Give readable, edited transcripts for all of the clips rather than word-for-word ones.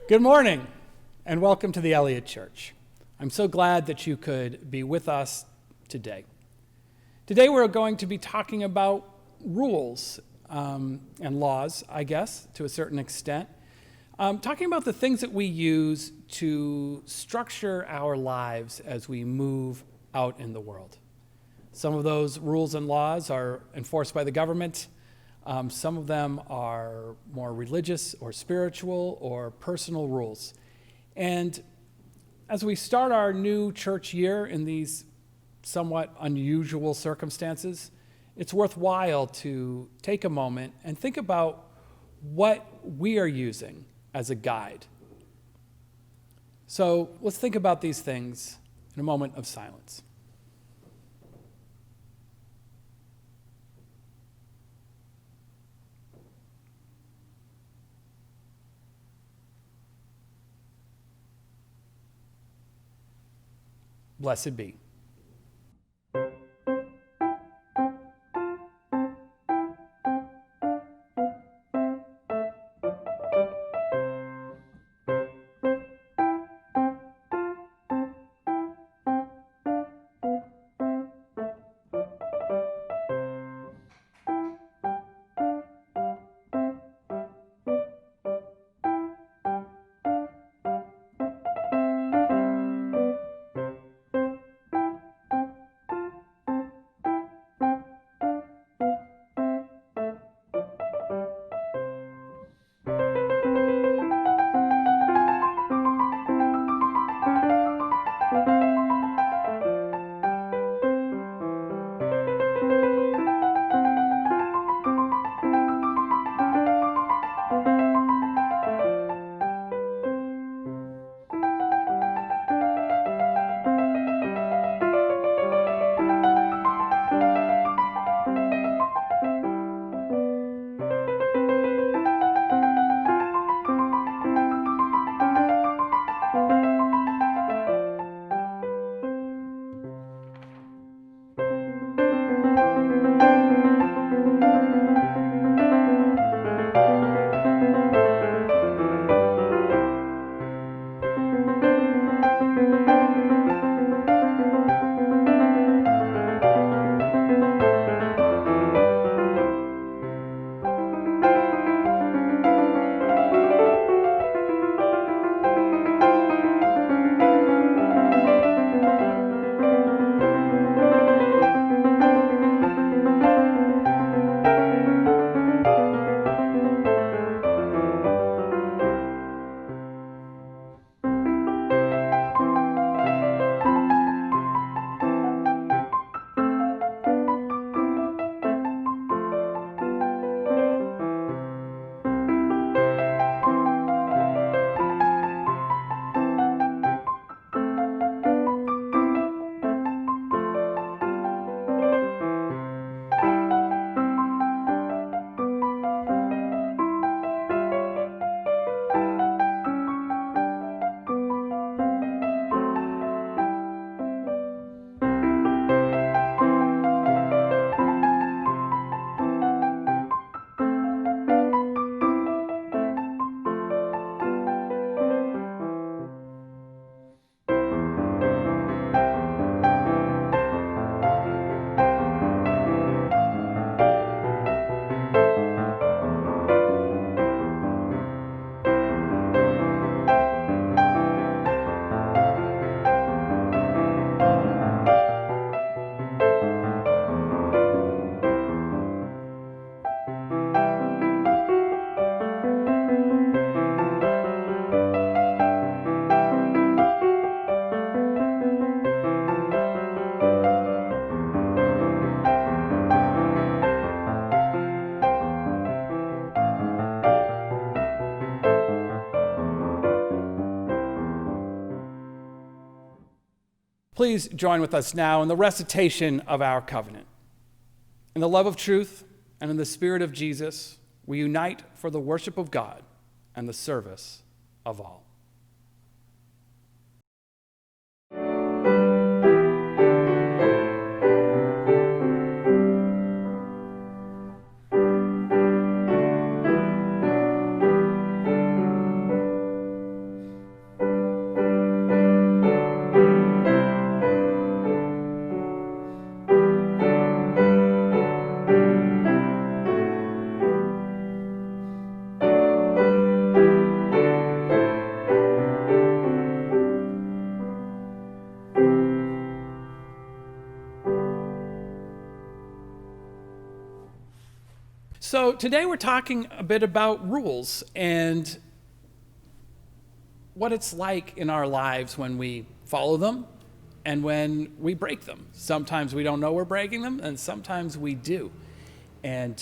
Good morning, and welcome to the Eliot Church. I'm so glad that you could be with us today. Today we're going to be talking about rules and laws, I guess, to a certain extent. Talking about the things that we use to structure our lives as we move out in the world. Some of those rules and laws are enforced by the government. Some of them are more religious or spiritual or personal rules. And as we start our new church year in these somewhat unusual circumstances, it's worthwhile to take a moment and think about what we are using as a guide. So let's think about these things in a moment of silence. Blessed be. Please join with us now in the recitation of our covenant. In the love of truth and in the spirit of Jesus, we unite for the worship of God and the service of all. So today we're talking a bit about rules and what it's like in our lives when we follow them and when we break them. Sometimes we don't know we're breaking them, and sometimes we do. And,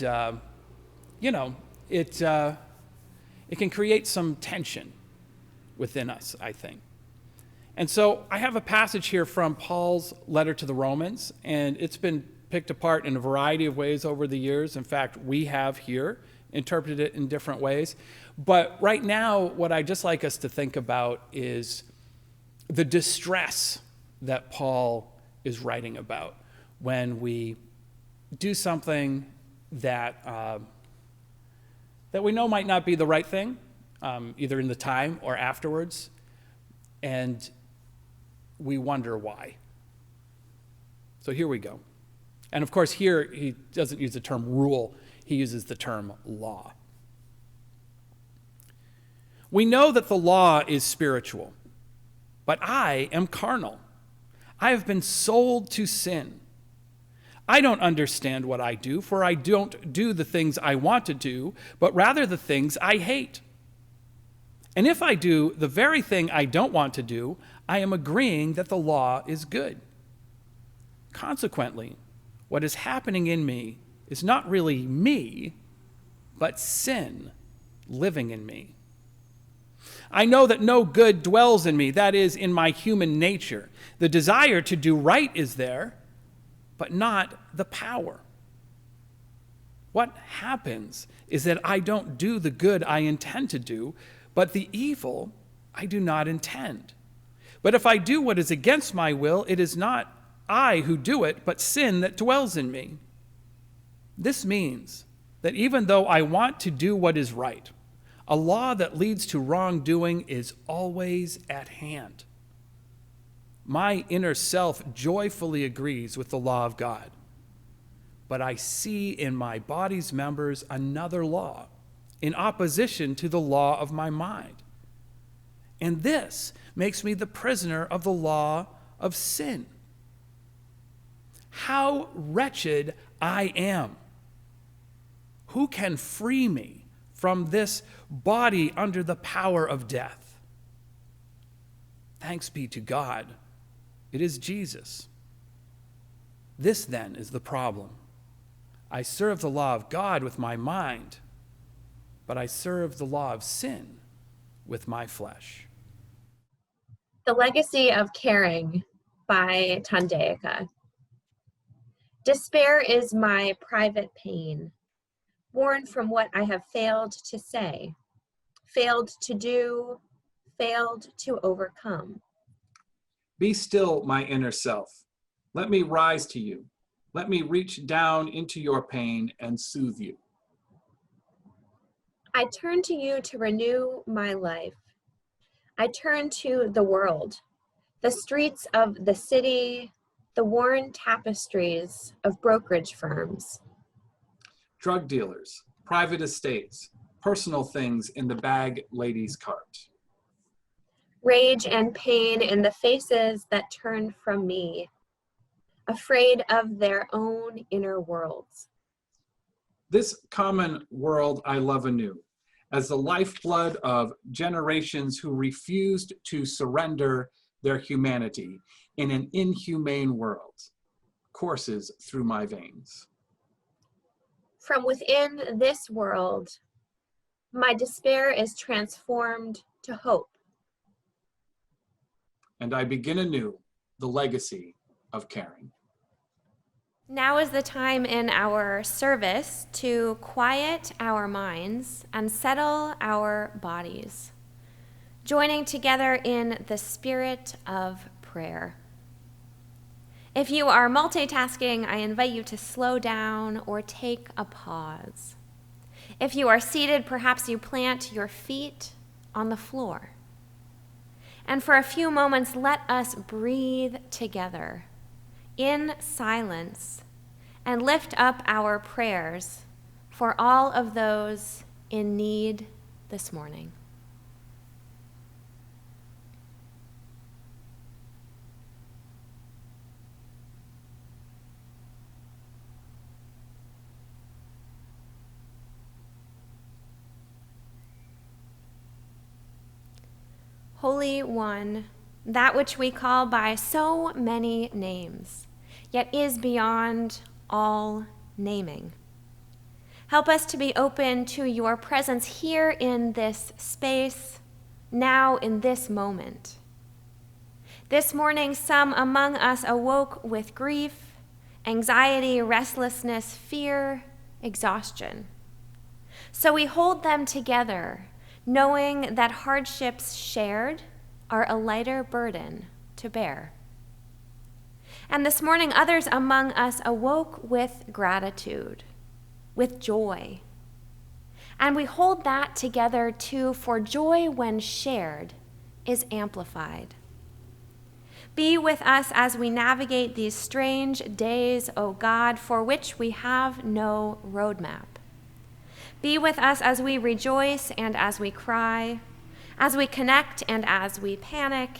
it can create some tension within us, I think. And so I have a passage here from Paul's letter to the Romans, and it's been picked apart in a variety of ways over the years. In fact, we have here interpreted it in different ways. But right now, what I'd just like us to think about is the distress that Paul is writing about when we do something that we know might not be the right thing, either in the time or afterwards, and we wonder why. So here we go. And of course, here he doesn't use the term rule, he uses the term law. We know that the law is spiritual, but I am carnal. I have been sold to sin. I don't understand what I do, for I don't do the things I want to do, but rather the things I hate. And if I do the very thing I don't want to do, I am agreeing that the law is good. Consequently, what is happening in me is not really me, but sin living in me. I know that no good dwells in me, that is, in my human nature. The desire to do right is there, but not the power. What happens is that I don't do the good I intend to do, but the evil I do not intend. But if I do what is against my will, it is not I who do it, but sin that dwells in me. This means that even though I want to do what is right, a law that leads to wrongdoing is always at hand. My inner self joyfully agrees with the law of God, but I see in my body's members another law in opposition to the law of my mind. And this makes me the prisoner of the law of sin. How wretched I am! Who can free me from this body under the power of death? Thanks be to God, it is Jesus. This then is the problem. I serve the law of God with my mind, but I serve the law of sin with my flesh. The Legacy of Caring by Thandeka. Despair is my private pain, born from what I have failed to say, failed to do, failed to overcome. Be still, my inner self. Let me rise to you. Let me reach down into your pain and soothe you. I turn to you to renew my life. I turn to the world, the streets of the city, the worn tapestries of brokerage firms. Drug dealers, private estates, personal things in the bag lady's cart. Rage and pain in the faces that turn from me, afraid of their own inner worlds. This common world I love anew, as the lifeblood of generations who refused to surrender their humanity in an inhumane world, courses through my veins. From within this world, my despair is transformed to hope. And I begin anew the legacy of caring. Now is the time in our service to quiet our minds and settle our bodies, joining together in the spirit of prayer. If you are multitasking, I invite you to slow down or take a pause. If you are seated, perhaps you plant your feet on the floor. And for a few moments, let us breathe together in silence and lift up our prayers for all of those in need this morning. Holy One, that which we call by so many names, yet is beyond all naming. Help us to be open to your presence here in this space, now in this moment. This morning, some among us awoke with grief, anxiety, restlessness, fear, exhaustion. So we hold them together, knowing that hardships shared are a lighter burden to bear. And this morning, others among us awoke with gratitude, with joy. And we hold that together too, for joy when shared is amplified. Be with us as we navigate these strange days, O God, for which we have no roadmap. Be with us as we rejoice and as we cry, as we connect and as we panic.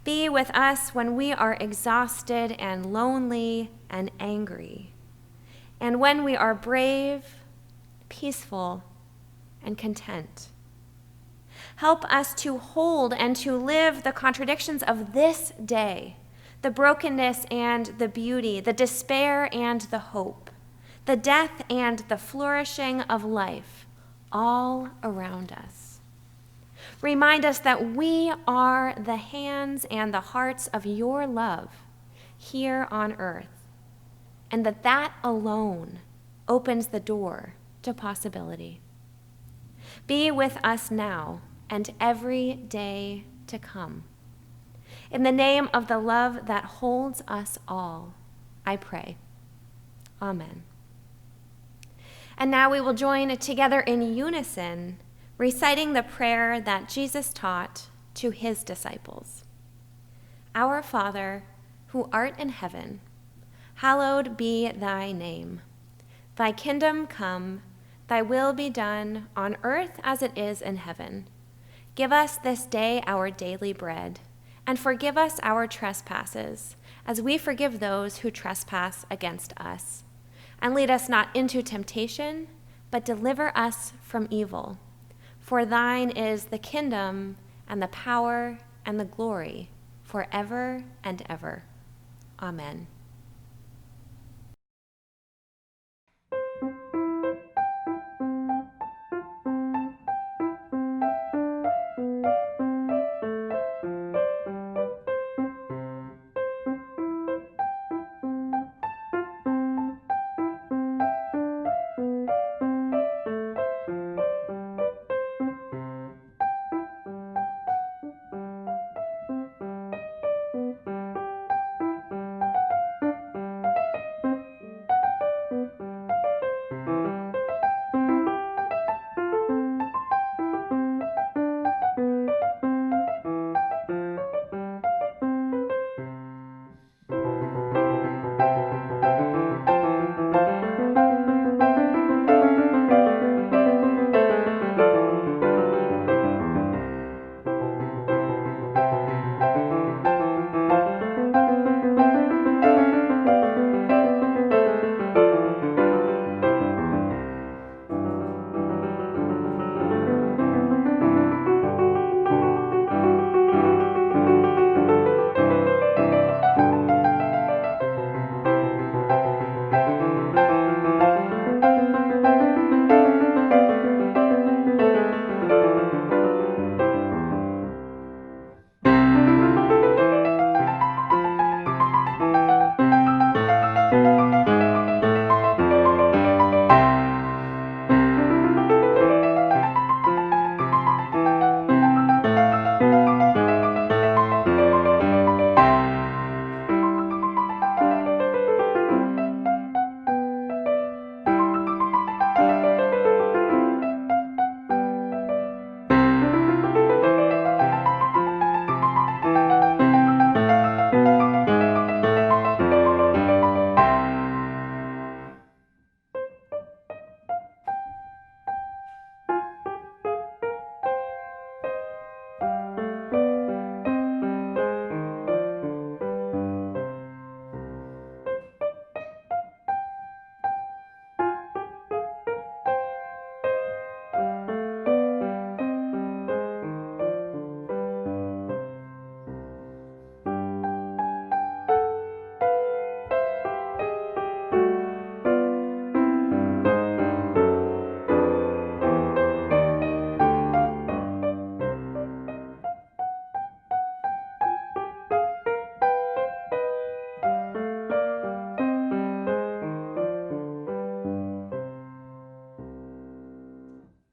Be with us when we are exhausted and lonely and angry, and when we are brave, peaceful, and content. Help us to hold and to live the contradictions of this day, the brokenness and the beauty, the despair and the hope, the death and the flourishing of life all around us. Remind us that we are the hands and the hearts of your love here on earth, and that that alone opens the door to possibility. Be with us now and every day to come. In the name of the love that holds us all, I pray. Amen. And now we will join together in unison, reciting the prayer that Jesus taught to his disciples. Our Father, who art in heaven, hallowed be thy name. Thy kingdom come, thy will be done on earth as it is in heaven. Give us this day our daily bread, and forgive us our trespasses, as we forgive those who trespass against us. And lead us not into temptation, but deliver us from evil. For thine is the kingdom, and the power, and the glory, forever and ever. Amen.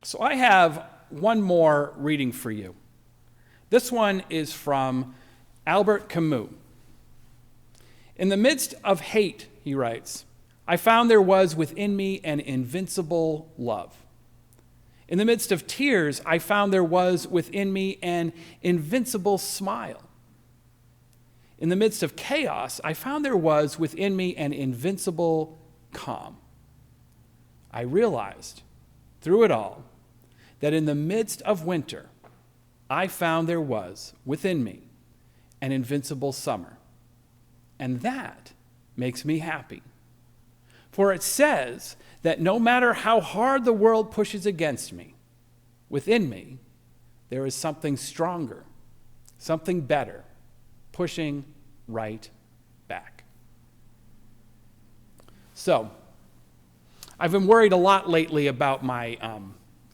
So I have one more reading for you. This one is from Albert Camus. In the midst of hate, he writes, I found there was within me an invincible love. In the midst of tears, I found there was within me an invincible smile. In the midst of chaos, I found there was within me an invincible calm. I realized through it all that in the midst of winter, I found there was within me an invincible summer. And that makes me happy. For it says that no matter how hard the world pushes against me, within me, there is something stronger, something better, pushing right back. So, I've been worried a lot lately about my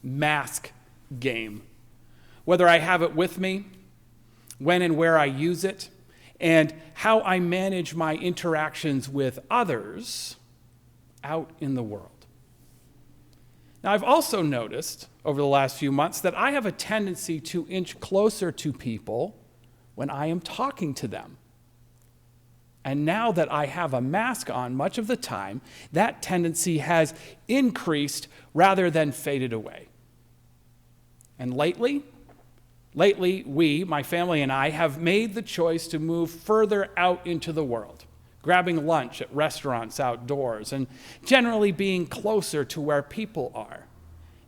mask game, whether I have it with me, when and where I use it, and how I manage my interactions with others out in the world. Now, I've also noticed over the last few months that I have a tendency to inch closer to people when I am talking to them. And now that I have a mask on much of the time, that tendency has increased rather than faded away. And lately, we, my family and I, have made the choice to move further out into the world, grabbing lunch at restaurants outdoors, and generally being closer to where people are.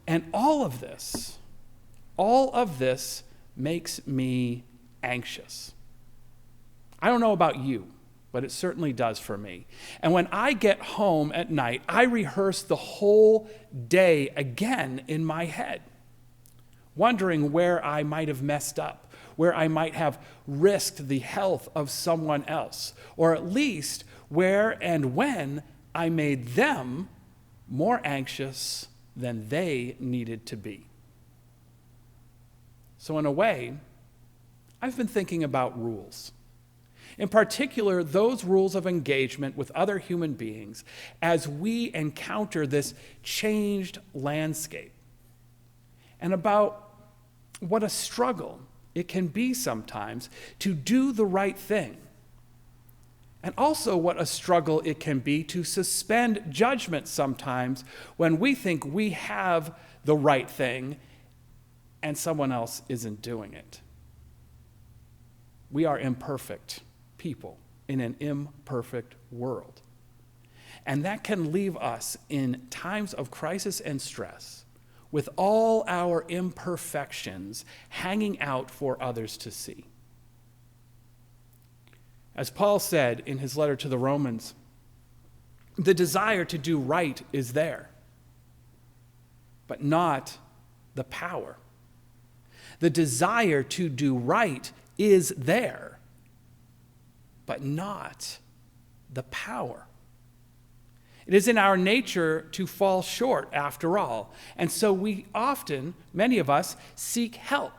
And all of this makes me anxious. I don't know about you, but it certainly does for me. And when I get home at night, I rehearse the whole day again in my head, wondering where I might have messed up, where I might have risked the health of someone else, or at least where and when I made them more anxious than they needed to be. So in a way, I've been thinking about rules. In particular, those rules of engagement with other human beings as we encounter this changed landscape, and about what a struggle it can be sometimes to do the right thing, and also what a struggle it can be to suspend judgment sometimes when we think we have the right thing and someone else isn't doing it. We are imperfect people in an imperfect world. And that can leave us in times of crisis and stress with all our imperfections hanging out for others to see. As Paul said in his letter to the Romans, the desire to do right is there, but not the power. The desire to do right is there, but not the power. It is in our nature to fall short, after all. And so we often, many of us, seek help.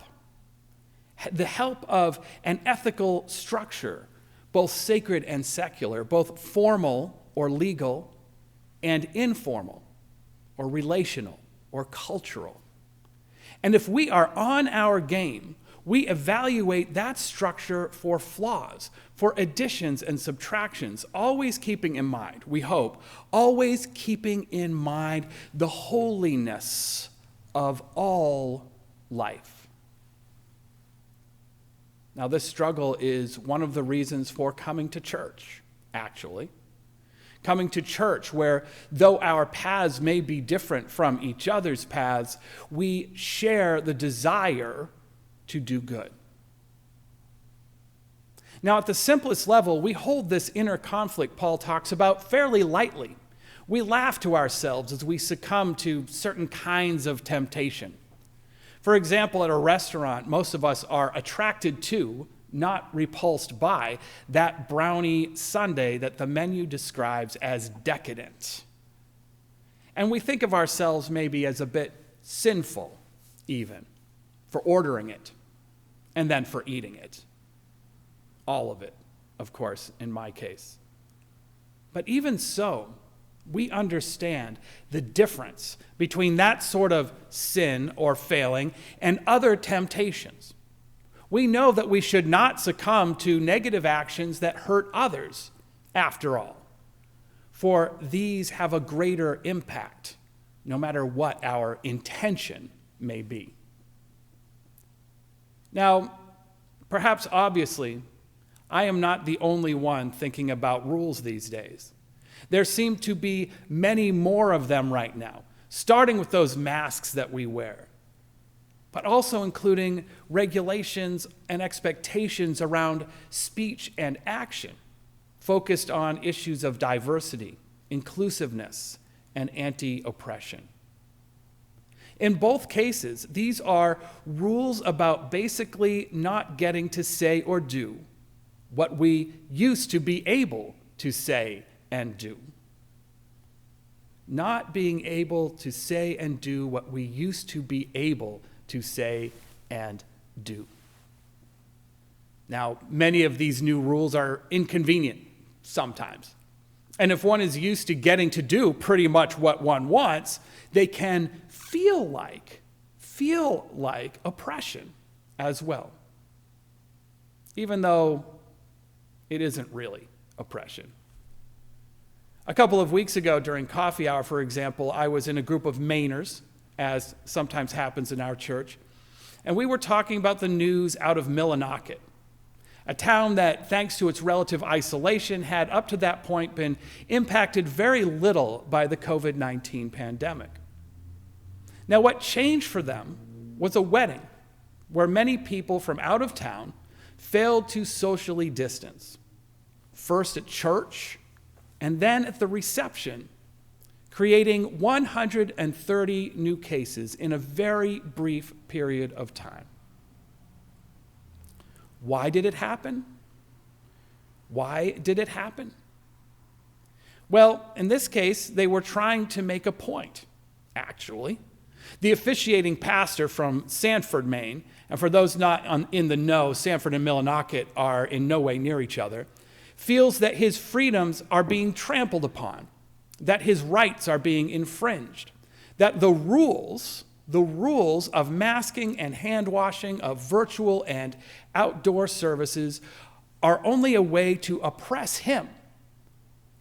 The help of an ethical structure, both sacred and secular, both formal or legal and informal or relational or cultural. And if we are on our game, we evaluate that structure for flaws, for additions and subtractions, always keeping in mind, we hope, always keeping in mind the holiness of all life. Now, this struggle is one of the reasons for coming to church, actually. Coming to church where, though our paths may be different from each other's paths, we share the desire to do good. Now, at the simplest level, we hold this inner conflict Paul talks about fairly lightly. We laugh to ourselves as we succumb to certain kinds of temptation. For example, at a restaurant, most of us are attracted to, not repulsed by, that brownie sundae that the menu describes as decadent. And we think of ourselves maybe as a bit sinful, even, for ordering it and then for eating it. All of it, of course, in my case. But even so, we understand the difference between that sort of sin or failing and other temptations. We know that we should not succumb to negative actions that hurt others, after all, for these have a greater impact, no matter what our intention may be. Now, perhaps obviously, I am not the only one thinking about rules these days. There seem to be many more of them right now, starting with those masks that we wear, but also including regulations and expectations around speech and action, focused on issues of diversity, inclusiveness, and anti-oppression. In both cases, these are rules about basically not getting to say or do what we used to be able to say and do. Not being able to say and do what we used to be able to say and do. Now, many of these new rules are inconvenient sometimes. And if one is used to getting to do pretty much what one wants, they can feel like oppression as well. Even though it isn't really oppression. A couple of weeks ago during coffee hour, for example, I was in a group of Mainers, as sometimes happens in our church, and we were talking about the news out of Millinocket, a town that, thanks to its relative isolation, had up to that point been impacted very little by the COVID-19 pandemic. Now, what changed for them was a wedding where many people from out of town failed to socially distance, first at church and then at the reception, creating 130 new cases in a very brief period of time. Why did it happen? Why did it happen? Well, in this case, they were trying to make a point, actually. The officiating pastor from Sanford, Maine, and for those not in the know, Sanford and Millinocket are in no way near each other, feels that his freedoms are being trampled upon, that his rights are being infringed, that the rules of masking and hand washing, of virtual and outdoor services, are only a way to oppress him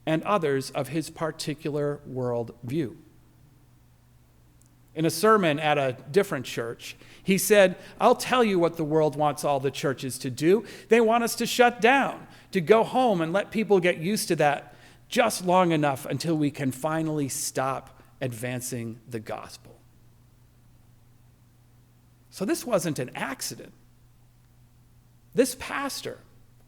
and others of his particular world view. In a sermon at a different church, he said, "I'll tell you what the world wants all the churches to do. They want us to shut down, to go home and let people get used to that just long enough until we can finally stop advancing the gospel." So this wasn't an accident. This pastor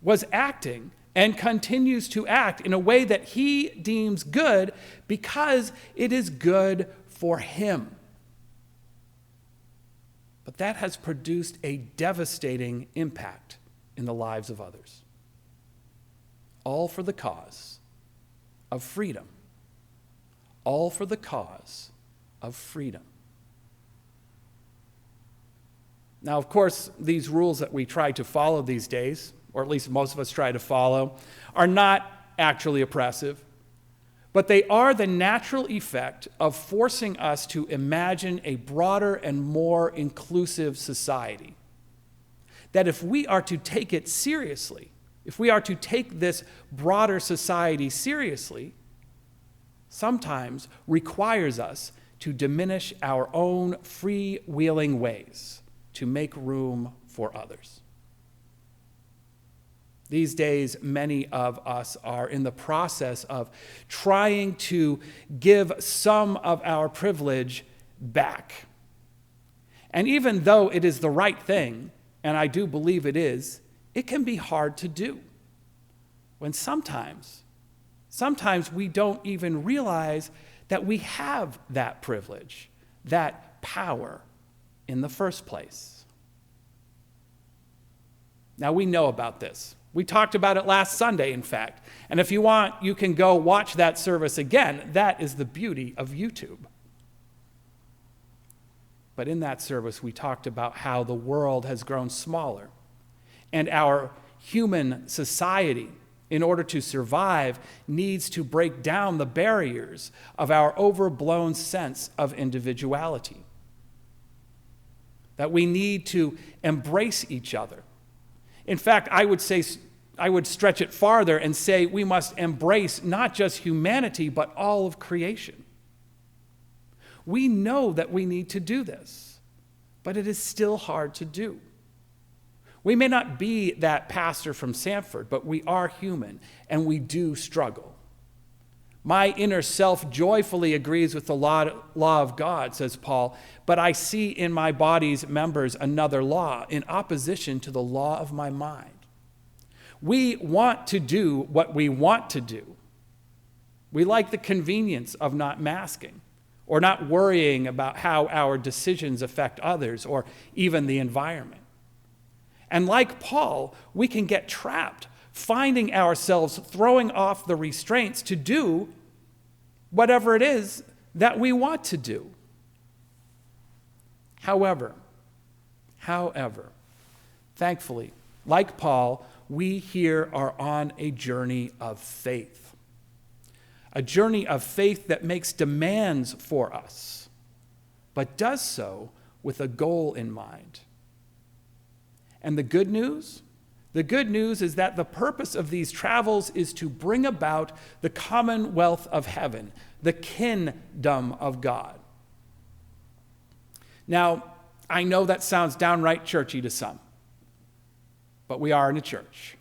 was acting and continues to act in a way that he deems good because it is good for him. But that has produced a devastating impact in the lives of others. All for the cause of freedom. All for the cause of freedom. Now, of course, these rules that we try to follow these days, or at least most of us try to follow, are not actually oppressive, but they are the natural effect of forcing us to imagine a broader and more inclusive society. That if we are to take it seriously, if we are to take this broader society seriously, sometimes requires us to diminish our own freewheeling ways to make room for others. These days, many of us are in the process of trying to give some of our privilege back. And even though it is the right thing, and I do believe it is, it can be hard to do. When sometimes we don't even realize that we have that privilege, that power in the first place. Now, we know about this. We talked about it last Sunday, in fact. And if you want, you can go watch that service again. That is the beauty of YouTube. But in that service, we talked about how the world has grown smaller and our human society in order to survive, needs to break down the barriers of our overblown sense of individuality. That we need to embrace each other. In fact, I would stretch it farther and say we must embrace not just humanity, but all of creation. We know that we need to do this, but it is still hard to do. We may not be that pastor from Sanford, but we are human, and we do struggle. My inner self joyfully agrees with the law of God, says Paul, but I see in my body's members another law in opposition to the law of my mind. We want to do what we want to do. We like the convenience of not masking or not worrying about how our decisions affect others or even the environment. And like Paul, we can get trapped, finding ourselves throwing off the restraints to do whatever it is that we want to do. However, thankfully, like Paul, we here are on a journey of faith. A journey of faith that makes demands for us, but does so with a goal in mind. And the good news is that the purpose of these travels is to bring about the commonwealth of heaven, the kindom of God. Now, I know that sounds downright churchy to some, but we are in a church.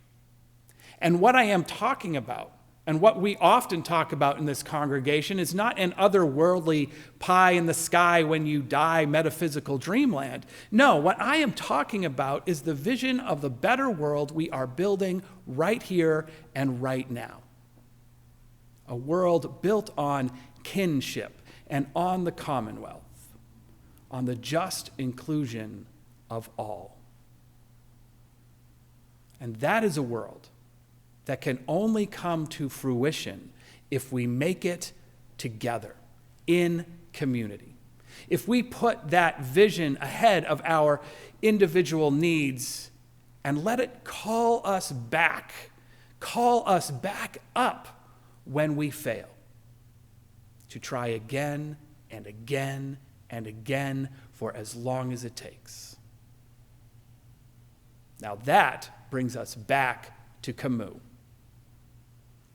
And what I am talking about, and what we often talk about in this congregation, is not an otherworldly pie in the sky when you die metaphysical dreamland. No, what I am talking about is the vision of the better world we are building right here and right now. A world built on kinship and on the commonwealth, on the just inclusion of all. And that is a world that can only come to fruition if we make it together in community. If we put that vision ahead of our individual needs and let it call us back up when we fail, to try again and again and again for as long as it takes. Now that brings us back to Camus.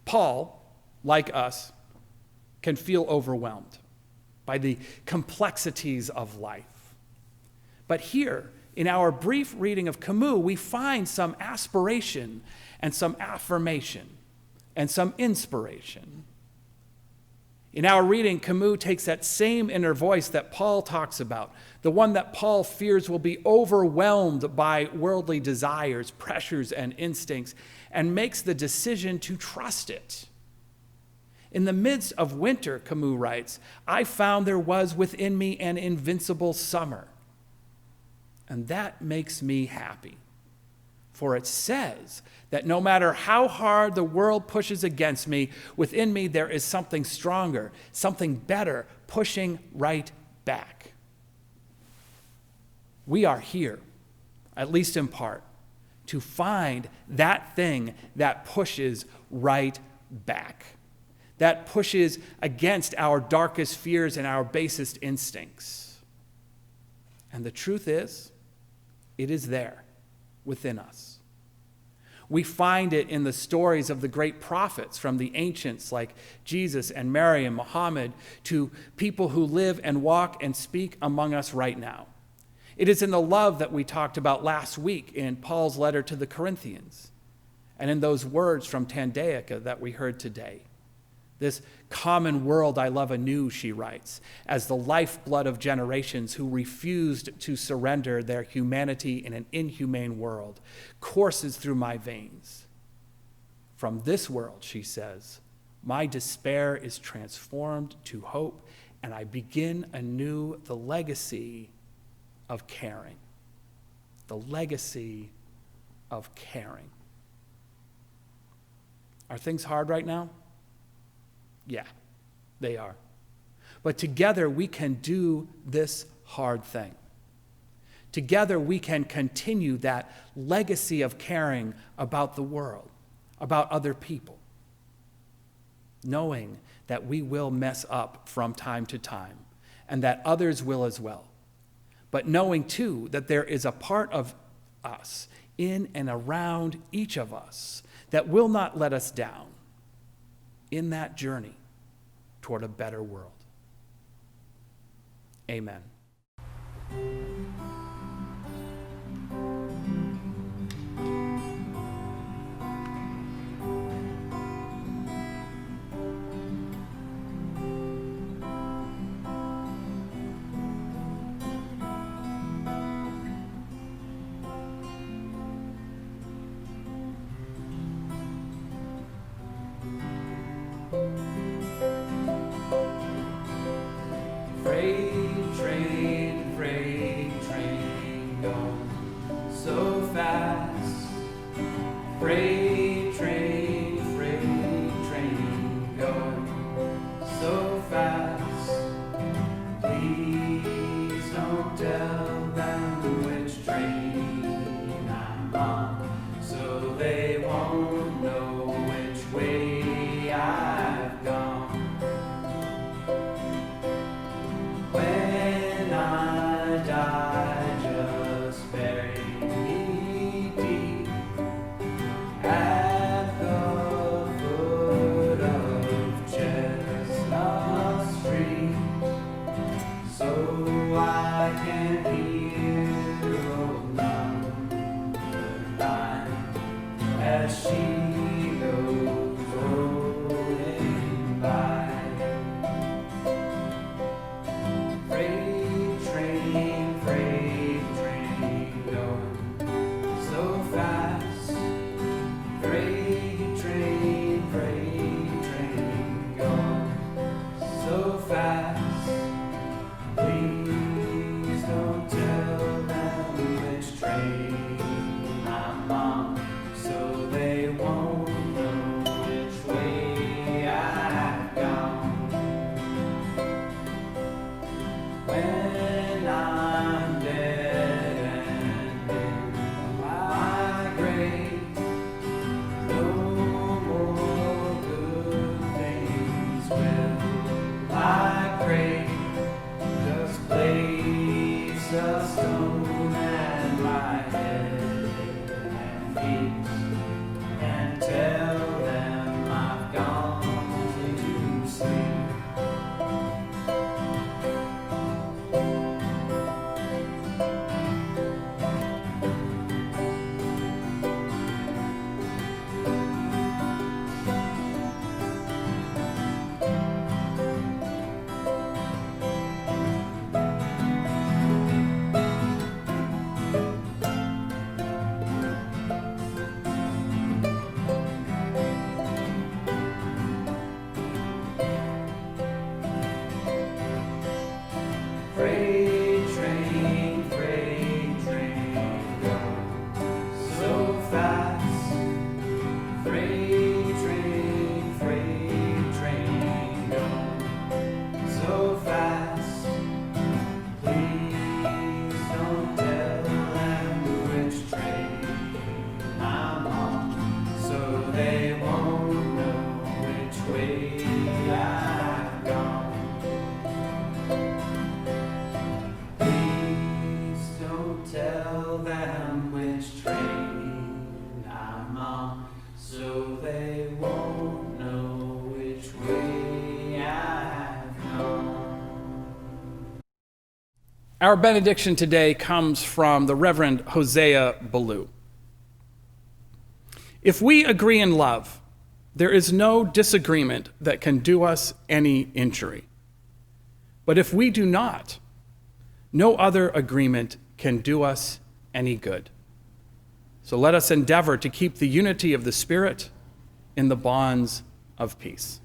Paul, like us, can feel overwhelmed by the complexities of life. But here, in our brief reading of Camus, we find some aspiration and some affirmation and some inspiration. In our reading, Camus takes that same inner voice that Paul talks about, the one that Paul fears will be overwhelmed by worldly desires, pressures, and instincts, and makes the decision to trust it. In the midst of winter, Camus writes, I found there was within me an invincible summer. And that makes me happy. For it says that no matter how hard the world pushes against me, within me there is something stronger, something better, pushing right back. We are here, at least in part, to find that thing that pushes right back, that pushes against our darkest fears and our basest instincts. And the truth is, it is there within us. We find it in the stories of the great prophets, from the ancients like Jesus and Mary and Muhammad to people who live and walk and speak among us right now. It is in the love that we talked about last week in Paul's letter to the Corinthians, and in those words from Thandeka that we heard today. This common world I love anew, she writes, as the lifeblood of generations who refused to surrender their humanity in an inhumane world courses through my veins. From this world, she says, my despair is transformed to hope, and I begin anew the legacy of caring. The legacy of caring. Are things hard right now? Yeah, they are. But together we can do this hard thing. Together we can continue that legacy of caring about the world, about other people, knowing that we will mess up from time to time and that others will as well. But knowing too that there is a part of us in and around each of us that will not let us down in that journey toward a better world. Amen. Freight train, going so fast. Freight train, going so fast. Please don't tell them which train I'm on, so they won't know which way I've gone. When I die, just bury me deep at the foot of Chestnut Street, so I can hear old number 9 as she goes rolling by. Freight train, going so fast. Freight train, going so fast. Please don't tell them which train I'm on, so they won't know which way I've gone. When I'm dead and in my grave, no more good things will I crave. Just place a stone at my head and feet, and tell them I've gone to sleep. Freight train, going so fast. Freight train, going so fast. Please don't tell them which train I'm on, so they won't know which way I've gone. Please don't tell them which train I'm on, so they won't know which way I've gone. Our benediction today comes from the Reverend Hosea Ballou. If we agree in love, there is no disagreement that can do us any injury. But if we do not, no other agreement can do us any good. So let us endeavor to keep the unity of the Spirit in the bonds of peace.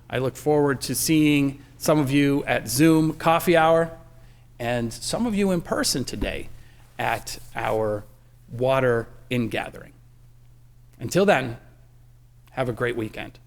I look forward to seeing some of you at Zoom coffee hour and some of you in person today at our water in gathering. Until then, have a great weekend.